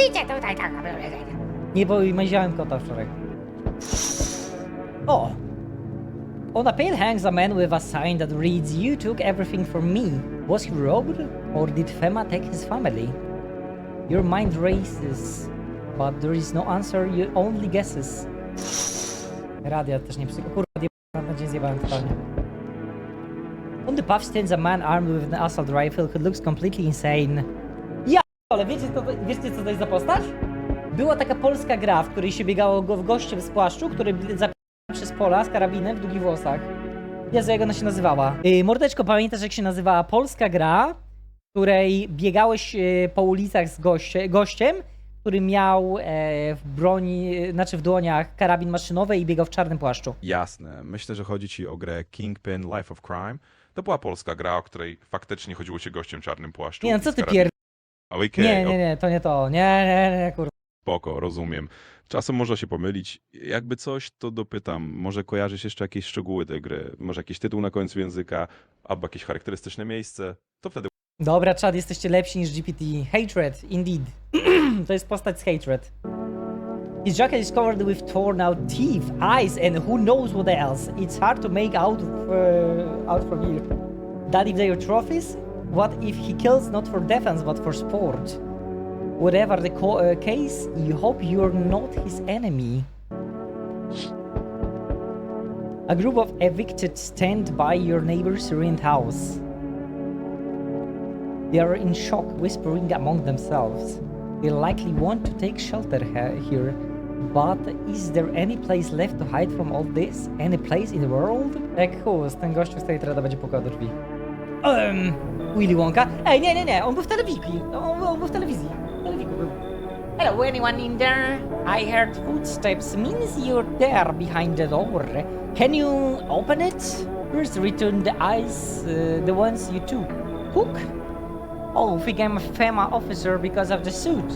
Idźcie tutaj, tak. Nie, bo maziałem kota wczoraj. O! On a pale hangs a man with a sign that reads, "You took everything from me. Was he robbed? Or did Fema take his family?" Your mind races, but there is no answer, you only guesses. Radia też nie psycho. Kurwa, na dzień zjebałem totalnie. On the path stands a man armed with an assault rifle who looks completely insane. Ja, ale wiecie co to jest za postać? Była taka polska gra, w której się biegało go w gościem z płaszczu, który zapisał przez pola z karabinem w długich włosach. Jezu, jak ona się nazywała? Mordeczko, pamiętasz jak się nazywała polska gra, w której biegałeś po ulicach z gościem, który miał w broni, znaczy w dłoniach karabin maszynowy i biegał w czarnym płaszczu. Jasne. Myślę, że chodzi ci o grę Kingpin Life of Crime. To była polska gra, o której faktycznie chodziło się gościem w czarnym płaszczu. Nie no, co ty pier... Okay, Nie, to nie to. Nie, kurwa. Spoko, rozumiem. Czasem można się pomylić. Jakby coś, to dopytam. Może kojarzysz jeszcze jakieś szczegóły tej gry? Może jakiś tytuł na końcu języka? Albo jakieś charakterystyczne miejsce? To wtedy... Dobra, czad, jesteście lepsi niż GPT. Hatred, indeed. To jest postać z Hatred. His jacket is covered with torn out teeth, eyes, and who knows what else. It's hard to make out from here. That if they are trophies? What if he kills not for defense but for sport? Whatever the case, you hope you're not his enemy. A group of evicted stand by your neighbor's ruined house. They are in shock, whispering among themselves. They likely want to take shelter here, but is there any place left to hide from all this? Any place in the world? Ten gościu z tej trada będzie pukał do drzwi. Willy Wonka? Ej, nie, on był w telewizji. On był w telewizji. Hello, anyone in there? I heard footsteps. Means you're there behind the door. Can you open it? First return the eyes, the ones you took. Cook? Oh, think I'm a FEMA officer because of the suit.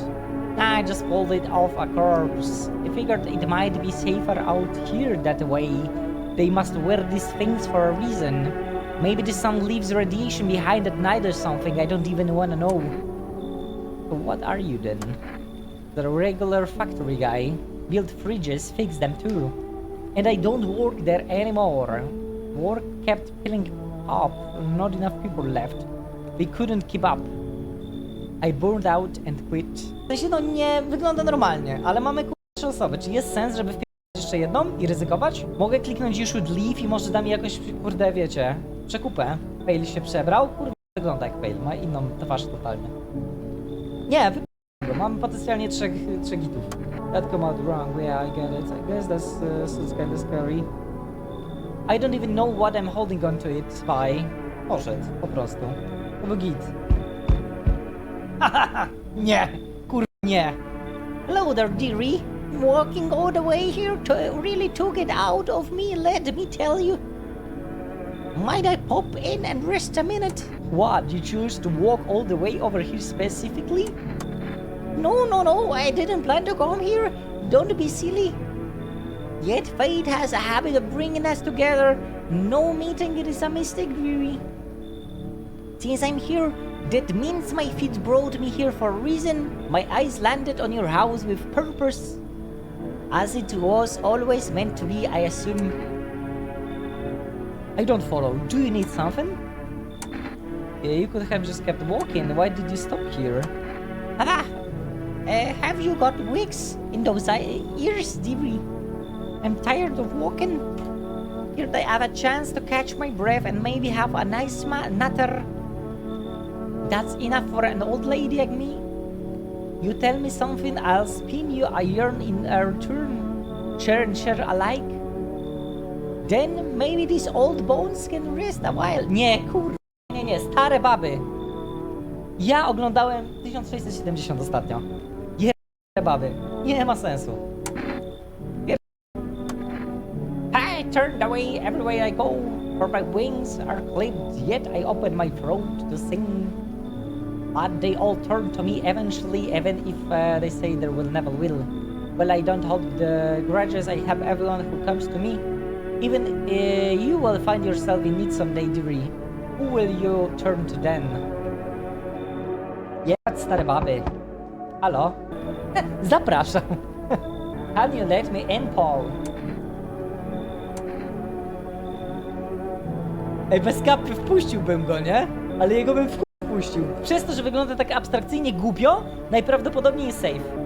I just pulled it off a corpse. I figured it might be safer out here that way. They must wear these things for a reason. Maybe the sun leaves radiation behind at night or something, I don't even wanna know. So what are you then? The regular factory guy. Built fridges, fix them too. And I don't work there anymore. Work kept filling up, not enough people left. They couldn't keep up. I burned out and quit. W sensie, no nie wygląda normalnie, ale mamy trzy osoby. Czy jest sens, żeby wpisać jeszcze jedną i ryzykować? Mogę kliknąć You should leave i może da mi jakoś, kurde, wiecie, przekupę. Fail się przebrał, kurde, wygląda jak fail, ma inną twarz totalnie. Nie, go. Mamy potencjalnie trzech gitów. That come out wrong, yeah, I get it. I guess that's kind of scary. I don't even know what I'm holding on to it, spy. Poszedł, po prostu. To był git. Nie! Kur... nie! Hello there, dearie. Walking all the way here really took it out of me, let me tell you. Might I pop in and rest a minute? What, you choose to walk all the way over here specifically? No, I didn't plan to come here. Don't be silly. Yet fate has a habit of bringing us together. No meeting, it is a mistake, dearie. Since I'm here, that means my feet brought me here for a reason. My eyes landed on your house with purpose. As it was always meant to be, I assume. I don't follow. Do you need something? Yeah, you could have just kept walking. Why did you stop here? Haha! Have you got wigs in those ears, dearie? I'm tired of walking. Here I have a chance to catch my breath and maybe have a nice natter. That's enough for an old lady like me. You tell me something, I'll spin you a yarn in a return. Share and share alike. Then maybe these old bones can rest a while. Nie, kurwa, nie, stare baby. Ja oglądałem 1670 ostatnio. Stare baby. Nie ma sensu. I turned away everywhere I go, for my wings are clipped, yet I open my throat to sing. But they all turn to me eventually, even if they say they will never will. Well, I don't hold the grudges, I have everyone who comes to me. Even you will find yourself in need someday, dearie. Who will you turn to then? Jebać stare baby. Halo? Zapraszam. Can you let me in, Paul? Ej, bez kapy wpuściłbym go, nie? Ale jego bym wpuścił. Przez to, że wygląda tak abstrakcyjnie głupio, najprawdopodobniej jest safe.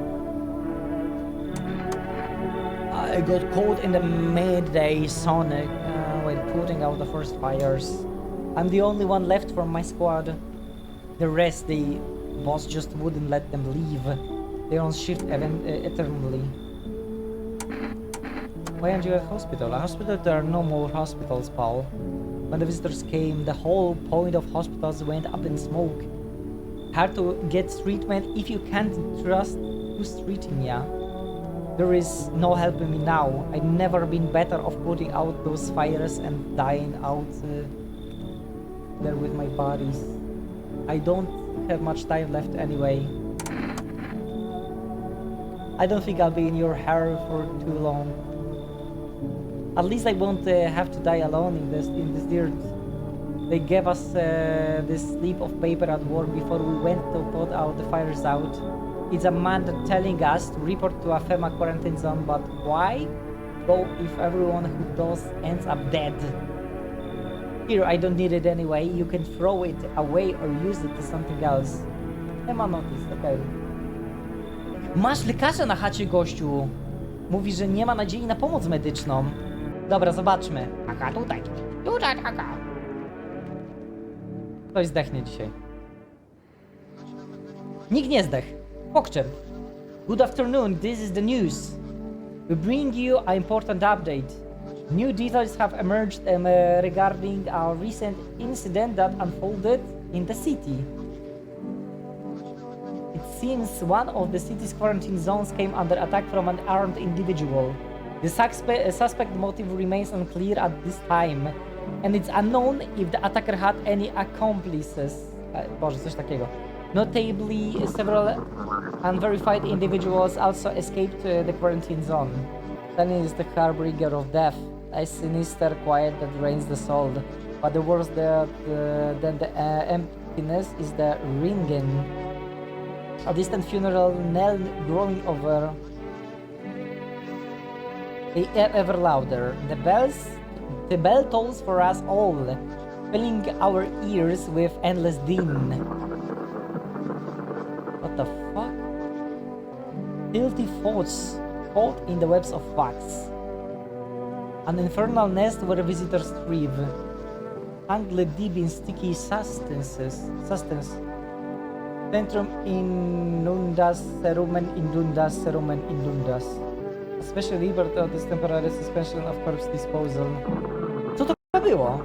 I got caught in the midday sun while putting out the first fires. I'm the only one left from my squad. The rest, the boss just wouldn't let them leave. They're on shift eternally. Why aren't you at hospital? At hospital there are no more hospitals, Paul. When the visitors came, the whole point of hospitals went up in smoke. Hard to get treatment if you can't trust who's treating ya. There is no helping me now. I've never been better off putting out those fires and dying out there with my bodies. I don't have much time left anyway. I don't think I'll be in your hair for too long. At least I won't have to die alone in this dirt. They gave us this slip of paper at work before we went to put out the fires out. It's a man telling us to report to a FEMA quarantine zone, but why? Go if everyone who does ends up dead. Here, I don't need it anyway. You can throw it away or use it to something else. FEMA notice, okej. Masz lekarza na chacie, gościu. Mówi, że nie ma nadziei na pomoc medyczną. Dobra, zobaczmy. Taka tutaj. Tutaj taka. Ktoś zdechnie dzisiaj. Nikt nie zdech. Pokczem. Good afternoon, this is the news. We bring you an important update. New details have emerged regarding a recent incident that unfolded in the city. It seems one of the city's quarantine zones came under attack from an armed individual. The suspect motive remains unclear at this time, and it's unknown if the attacker had any accomplices. Boże, coś takiego. Notably, several unverified individuals also escaped the quarantine zone. Then is the harbinger of death, a sinister quiet that drains the soul. But the worse than the emptiness is the ringing. A distant funeral knell growing over ever louder. The bell tolls for us all, filling our ears with endless din. What the fuck? Filthy thoughts caught in the webs of wax. An infernal nest where visitors thrive. Tangled deep in sticky substance. Centrum inundas, serumen indundas. Especially liberty of this temporary suspension of corpse disposal. Co to było?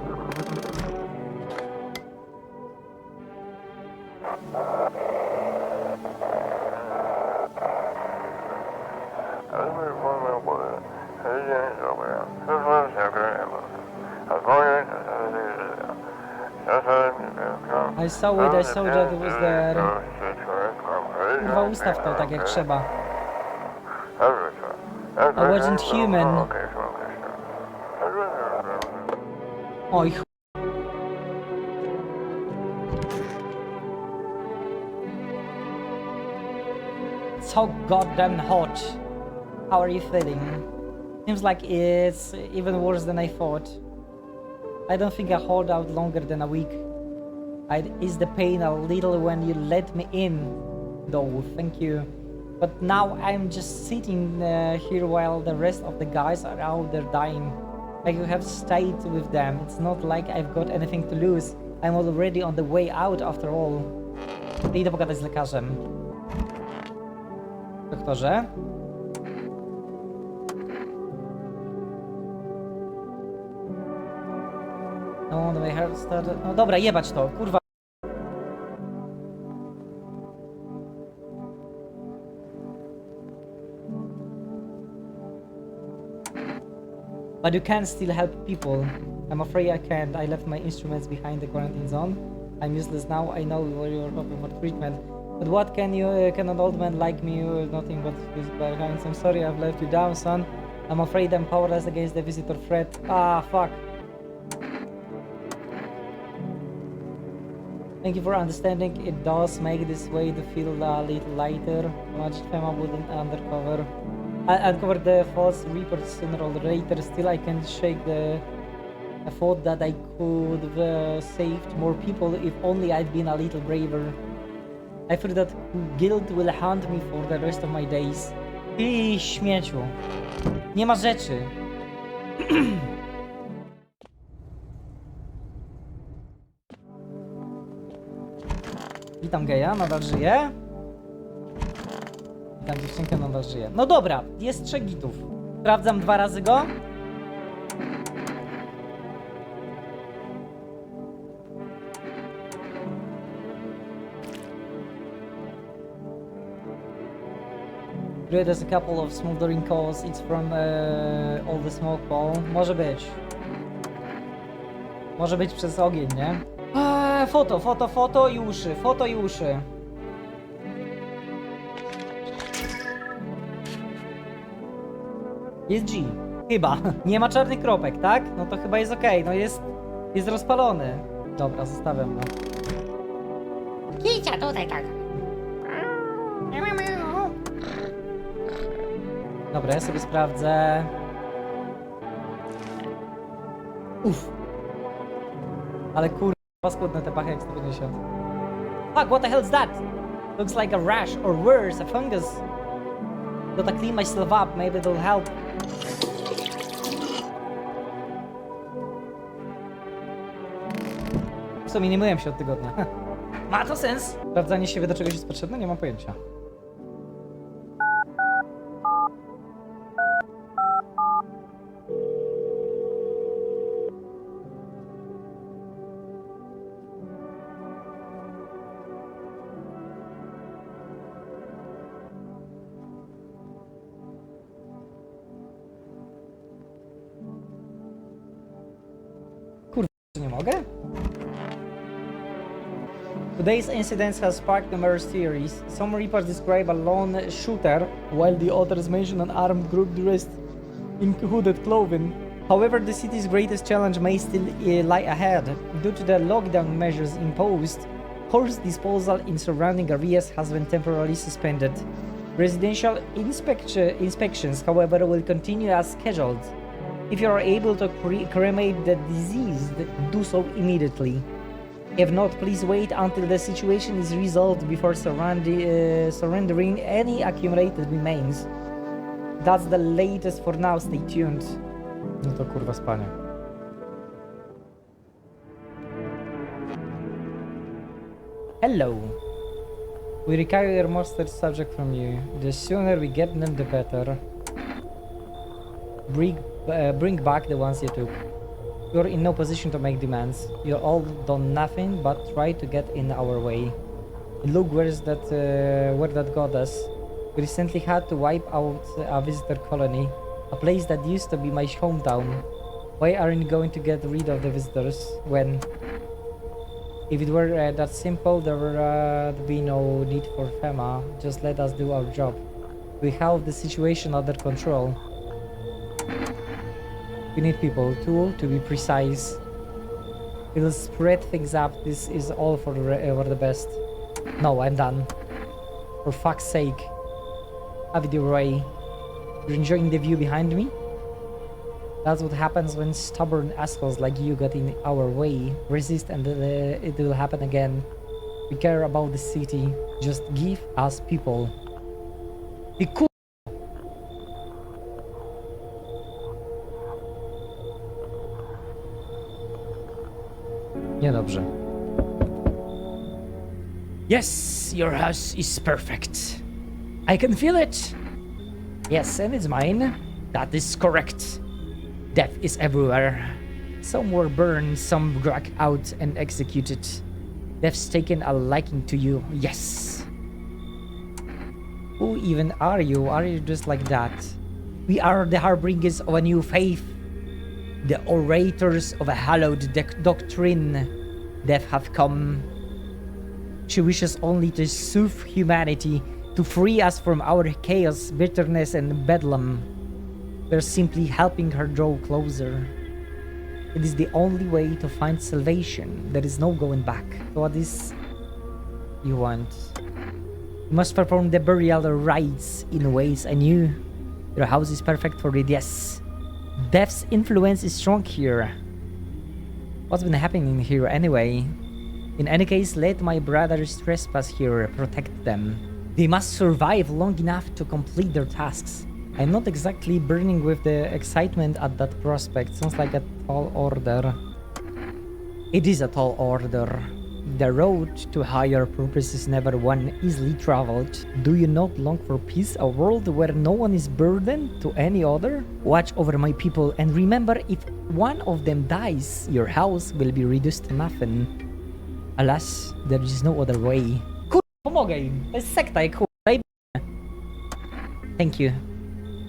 I saw that it was there. Kurwa, ustaw to tak jak trzeba. I wasn't human. Oj, It's so goddamn hot. How are you feeling? Seems like it's even worse than I thought. I don't think I hold out longer than a week. I'd ease the pain a little when you let me in, though, thank you. But now I'm just sitting here while the rest of the guys are out there dying. I could have stayed with them. It's not like I've got anything to lose. I'm already on the way out after all. Idę pogadać z lekarzem. Doktorze? No, my heart started... No dobra, jebać to, kurwa. But you can still help people. I'm afraid I can't. I left my instruments behind the quarantine zone. I'm useless now. I know you're hoping for treatment. But what can an old man like me with nothing but his bare hands? I'm sorry I've left you down, son. I'm afraid I'm powerless against the visitor threat. Ah, fuck. Thank you for understanding. It does make this way to feel a little lighter. Imagine Fema wouldn't uncover the false reports sooner or later. Still, I can't shake the thought that I could have saved more people if only I'd been a little braver. I fear that guilt will haunt me for the rest of my days. Ty śmieciu. Nie ma rzeczy. Witam geja, nadal żyje. Witam dziewczynkę, nadal żyje. No dobra, jest 3 gitów. Sprawdzam 2 razy go. There's a couple of smoldering coals. It's from all the smoke ball. Może być. Może być przez ogień, nie? Foto i uszy. Foto i uszy. Jest G. Chyba. Nie ma czarnych kropek, tak? No to chyba jest okej. No jest rozpalony. Dobra, zostawiam go. Kicia tutaj tak. Dobra, ja sobie sprawdzę. Uff. Ale kurwa, paskudne te pachy jak 150. Fuck, what the hell's that? Looks like a rash, or worse, a fungus. Gotta clean myself up, maybe it'll help. W sumie nie myłem się od tygodnia. Ma to sens? Sprawdzanie siebie do czegoś jest potrzebne? Nie mam pojęcia. Nie mogę? Today's incidents has sparked numerous theories. Some reports describe a lone shooter, while the others mention an armed group dressed in hooded clothing. However, the city's greatest challenge may still lie ahead. Due to the lockdown measures imposed, horse disposal in surrounding areas has been temporarily suspended. Residential inspections, however, will continue as scheduled. If you are able to cremate the deceased, do so immediately. If not, please wait until the situation is resolved before surrendering any accumulated remains. That's the latest for now, stay tuned. No to kurwa spanie. Hello. We require monster subject from you. The sooner we get them, the better. Bring back the ones you took. You're in no position to make demands. You all done nothing but try to get in our way. Look where that got us. We recently had to wipe out a visitor colony, a place that used to be my hometown. Why aren't you going to get rid of the visitors when? If it were that simple, there would be no need for FEMA. Just let us do our job. We have the situation under control. We need people, to be precise. We'll spread things up. This is all for the best. No, I'm done. For fuck's sake. Have it your way. You're enjoying the view behind me? That's what happens when stubborn assholes like you get in our way. Resist and it will happen again. We care about the city. Just give us people. Be cool. Niedobrze. Yes, your house is perfect. I can feel it. Yes, and it's mine. That is correct. Death is everywhere. Some were burned, some dragged out and executed. Death's taken a liking to you, yes. Who even are you? Are you just like that? We are the harbingers of a new faith. The orators of a hallowed doctrine. Death hath come. She wishes only to soothe humanity, to free us from our chaos, bitterness, and bedlam. We're simply helping her draw closer. It is the only way to find salvation. There is no going back. So what is you want? You must perform the burial rites in ways I knew. Your house is perfect for it, yes. Death's influence is strong here. What's been happening here anyway? In any case, let my brothers trespass here, protect them. They must survive long enough to complete their tasks. I'm not exactly burning with the excitement at that prospect. Sounds like a tall order. It is a tall order. The road to higher purpose is never one easily traveled. Do you not long for peace, a world where no one is burdened to any other? Watch over my people and remember, if one of them dies, your house will be reduced to nothing. Alas, there is no other way. Kurwa, pomogę im. To jest sekta, jak kurwa. Thank you.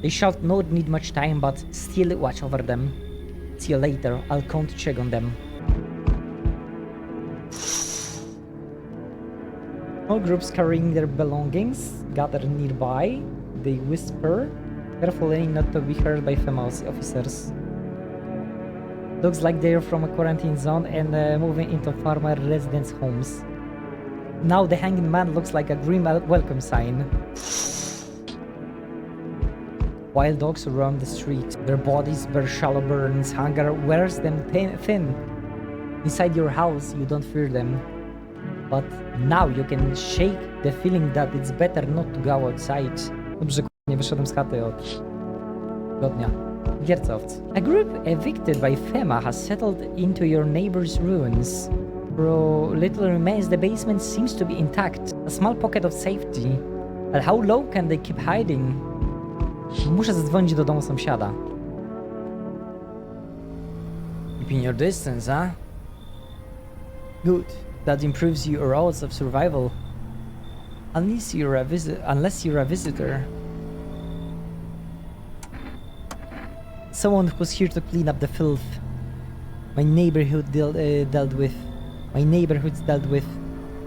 They shall not need much time, but still watch over them. See you later. I'll come to check on them. All groups carrying their belongings gather nearby. They whisper, carefully not to be heard by female officers. Looks like they're from a quarantine zone and moving into farmer residence homes. Now the hanging man looks like a grim welcome sign. Wild dogs roam the street. Their bodies bear shallow burns. Hunger wears them thin. Inside your house, you don't fear them. But now you can shake the feeling that it's better not to go outside. Dobrze, nie wyszedłem z chaty od tygodnia. Giercowc. A group evicted by FEMA has settled into your neighbor's ruins. Through little remains, the basement seems to be intact. A small pocket of safety. But how low can they keep hiding? Muszę zadzwonić do domu sąsiada. Keeping your distance, huh? Good. That improves your odds of survival. Unless you're a visitor. Someone who's here to clean up the filth. My neighborhood dealt with. My neighborhood's dealt with.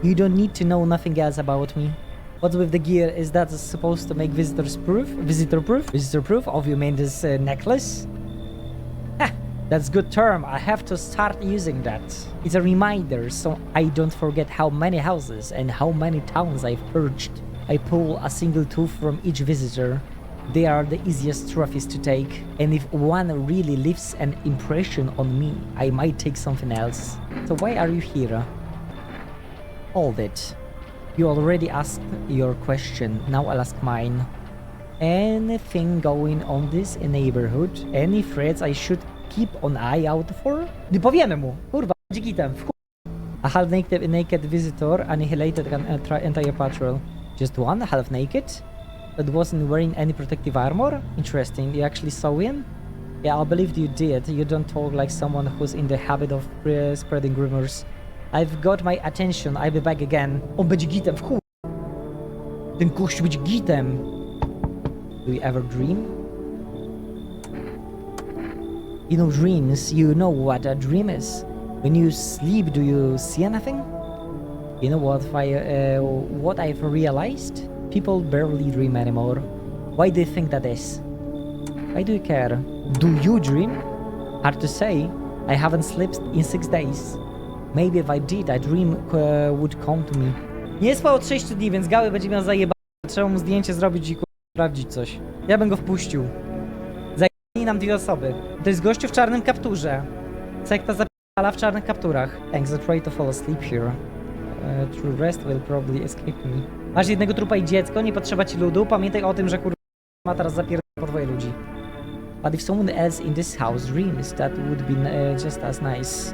You don't need to know nothing else about me. What's with the gear? Is that supposed to make visitors proof? Visitor proof? Visitor proof of you made this necklace? Ha! That's good term. I have to start using that. It's a reminder so I don't forget how many houses and how many towns I've purged. I pull a single tooth from each visitor. They are the easiest trophies to take. And if one really leaves an impression on me, I might take something else. So why are you here? Hold it. You already asked your question, now I'll ask mine. Anything going on this neighborhood? Any threats I should keep an eye out for? Nie powiemy mu! Kurwa, dzikitem, w A half-naked visitor annihilated an entire patrol. Just one, half-naked? That wasn't wearing any protective armor? Interesting, you actually saw him? Yeah, I believed you did. You don't talk like someone who's in the habit of spreading rumors. I've got my attention, I'll be back again. On będzie gitem, w chuj. Ten gościu będzie gitem. Do you ever dream? You know dreams, you know what a dream is. When you sleep, do you see anything? You know what I've realized? People barely dream anymore. Why do you think that is? Why do you care? Do you dream? Hard to say. I haven't slept in 6 days. Maybe if I did, a dream would come to me. Nie spał od 6 dni, więc gały będzie miał zajebane. Trzeba mu zdjęcie zrobić i sprawdzić coś. Ja bym go wpuścił. Zajebali nam 2 osoby. To jest gościu w czarnym kapturze. Sekta zapierdala w czarnych kapturach. Thanks, I try to fall asleep here. True rest will probably escape me. Masz jednego trupa i dziecko, nie potrzeba ci ludu. Pamiętaj o tym, że kurwa ma teraz zapierdala po 2 ludzi. But if someone else in this house dreams, that would be just as nice.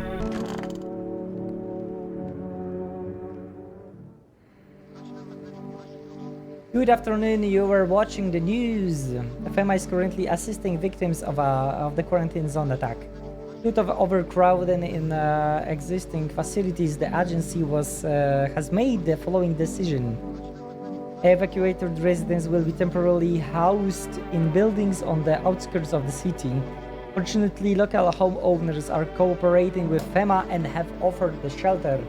Good afternoon, you were watching the news. FEMA is currently assisting victims of the quarantine zone attack. Due to overcrowding in existing facilities, the agency has made the following decision. Evacuated residents will be temporarily housed in buildings on the outskirts of the city. Fortunately, local homeowners are cooperating with FEMA and have offered the shelter.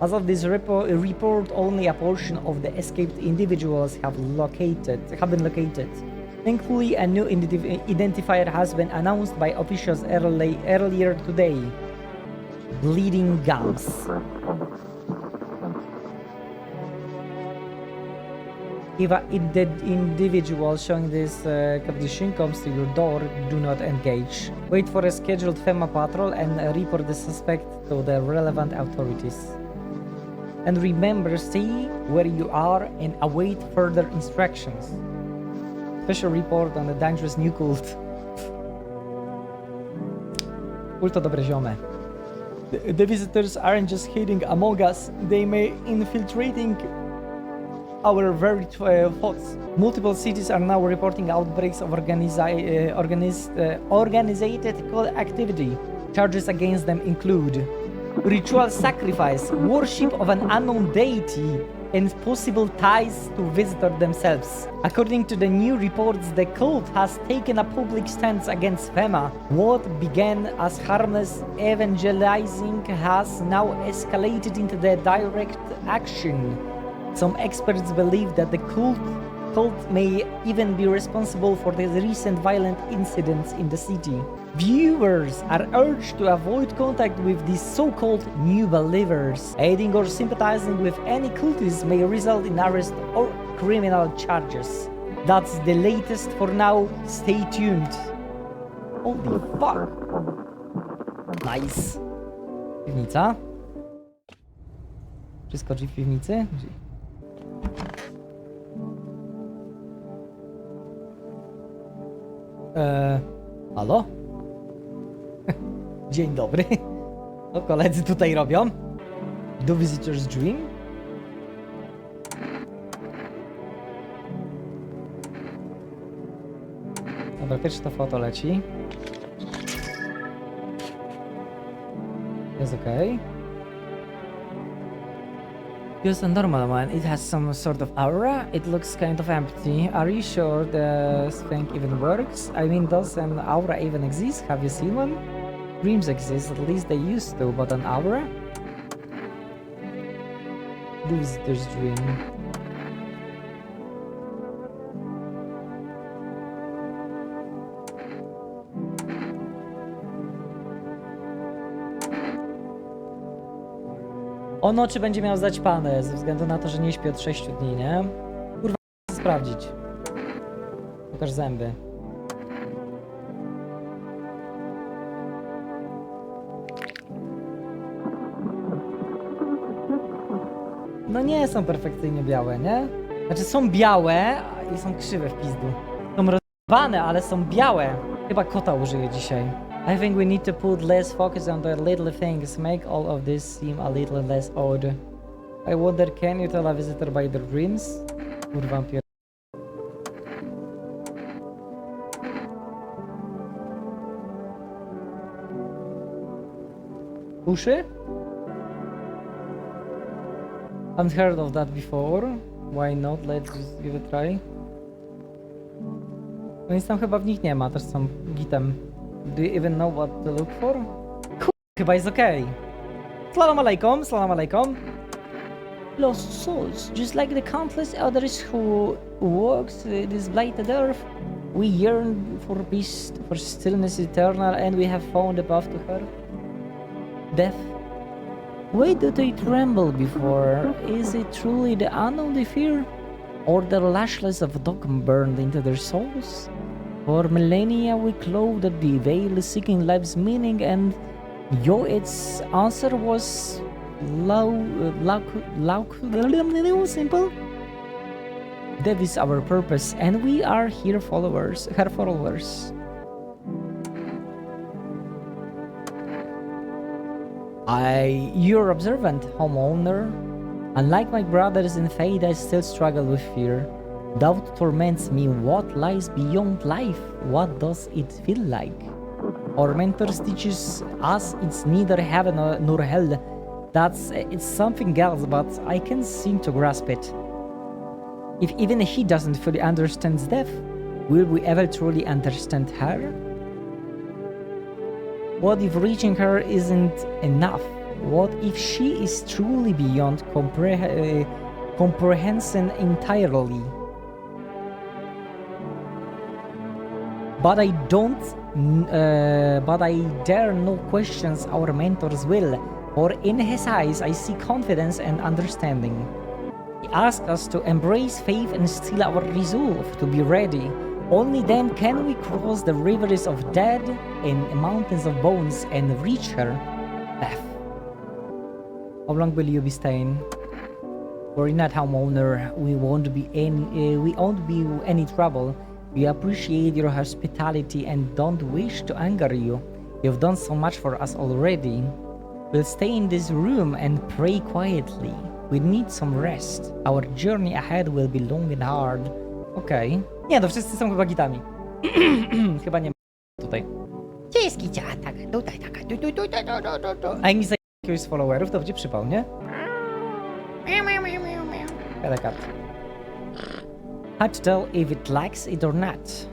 As of this report, only a portion of the escaped individuals have been located. Thankfully, a new identifier has been announced by officials earlier today. Bleeding gums. If an individual showing this condition comes to your door, do not engage. Wait for a scheduled FEMA patrol and report the suspect to the relevant authorities. And remember, stay where you are and await further instructions. Special report on the dangerous new cult. Kult to dobre ziome. The visitors aren't just hiding among us, they may infiltrating our very thoughts. Multiple cities are now reporting outbreaks of organized cult activity. Charges against them include ritual sacrifice, worship of an unknown deity, and possible ties to visitor themselves. According to the new reports, the cult has taken a public stance against FEMA. What began as harmless evangelizing has now escalated into the direct action. Some experts believe that the cult may even be responsible for the recent violent incidents in the city. Viewers are urged to avoid contact with these so-called new believers. Aiding or sympathizing with any cultists may result in arrest or criminal charges. That's the latest for now. Stay tuned. Holy fuck. Nice. Piwnica. Wszystko drzwi w piwnicy? Halo? Dzień dobry. Co koledzy tutaj robią? Do Visitor's Dream? Dobra, pierwsze to foto leci. Jest okej. Use a normal one. It has some sort of aura. It looks kind of empty. Are you sure the thing even works? I mean, does an aura even exist? Have you seen one? Dreams exist, at least they used to, but an aura? The Visitor's Dream. On oczy będzie miał zaćpane ze względu na to, że nie śpi od 6 dni, nie? Kurwa, chcę sprawdzić. Pokaż zęby. No nie są perfekcyjnie białe, nie? Znaczy są białe i są krzywe w pizdu. Są rozwane, ale są białe. Chyba kota użyję dzisiaj. I think we need to put less focus on the little things, make all of this seem a little less odd. I wonder, can you tell a visitor by their dreams? Kurwa, pier... Uszy? Haven't heard of that before. Why not? Let's just give it a try. No nic tam chyba w nich nie ma, też są gitem. Do you even know what to look for? Chyba jest okej. Salam alaikum, salam alaikum. Lost souls, just like the countless others who walked this blighted earth. We yearn for peace, for stillness eternal, and we have found a path to her. Death. Why do they tremble before? Is it truly the unknown they fear? Or the lashless of dogma burned into their souls? For millennia we clothed the veil seeking life's meaning, and its answer was simple. That is our purpose, and we are her followers. You're observant, homeowner. Unlike my brothers in faith, I still struggle with fear. Doubt torments me. What lies beyond life? What does it feel like? Our mentors teaches us it's neither heaven nor hell. It's something else, but I can't seem to grasp it. If even he doesn't fully understand death, will we ever truly understand her? What if reaching her isn't enough? What if she is truly beyond comprehension entirely? But I dare no questions our mentor's will, for in his eyes I see confidence and understanding. He asks us to embrace faith and still our resolve to be ready. Only then can we cross the rivers of death and mountains of bones and reach her path. How long will you be staying? Worry not, homeowner. We won't be any trouble. We appreciate your hospitality and don't wish to anger you. You've done so much for us already. We'll stay in this room and pray quietly. We need some rest. Our journey ahead will be long and hard. Okej. Nie, to wszyscy są chyba gitami. Chyba nie ma tutaj. Gdzie jest kicia? Taka, tutaj, taka, tu. A jak mi zajmie jakiegoś z followerów, to będzie przypał, nie? Kada kat. Hard to tell if it likes it or not.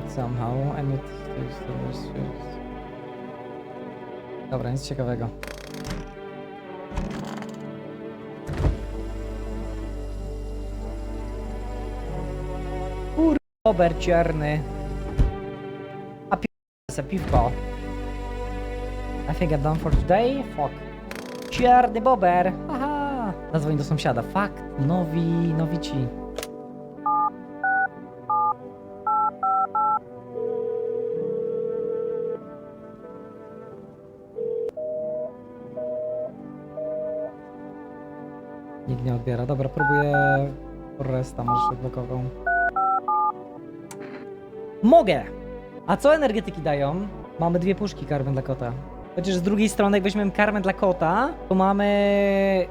Somehow, I need to... Dobra, nic ciekawego. Bober czarny. A piwko. I think I'm done for today. Fuck. Czarny bober. Aha. Zadzwoń do sąsiada. Fakt. Nowi ci. Nikt nie odbiera. Dobra, próbuję resta, może się odblokował. Mogę! A co energetyki dają? Mamy 2 puszki karmy dla kota. Chociaż z drugiej strony, jak weźmiemy karmę dla kota, to mamy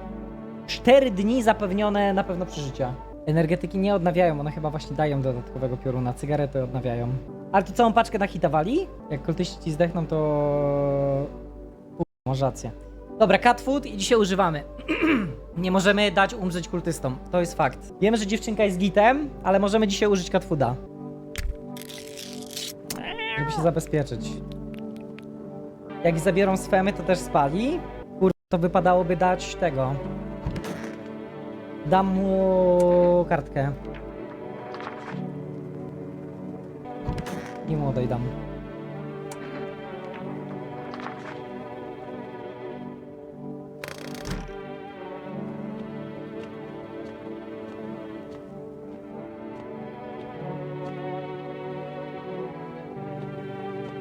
4 dni zapewnione na pewno przeżycia. Energetyki nie odnawiają, one chyba właśnie dają dodatkowego pioruna. Cygarety odnawiają. Ale tu całą paczkę nachitowali? Jak kultyści ci zdechną, to... Masz rację. Dobra, cat food i dzisiaj używamy. Nie możemy dać umrzeć kultystom. To jest fakt. Wiemy, że dziewczynka jest gitem, ale możemy dzisiaj użyć cat fooda. Żeby się zabezpieczyć. Jak zabiorą swemy, to też spali. Kurwa, to wypadałoby dać tego. Dam mu kartkę. I młodej dam.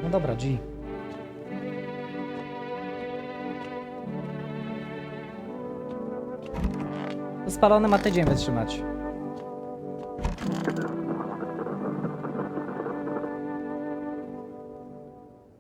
No dobra, G. To spalony ma tydzień wytrzymać.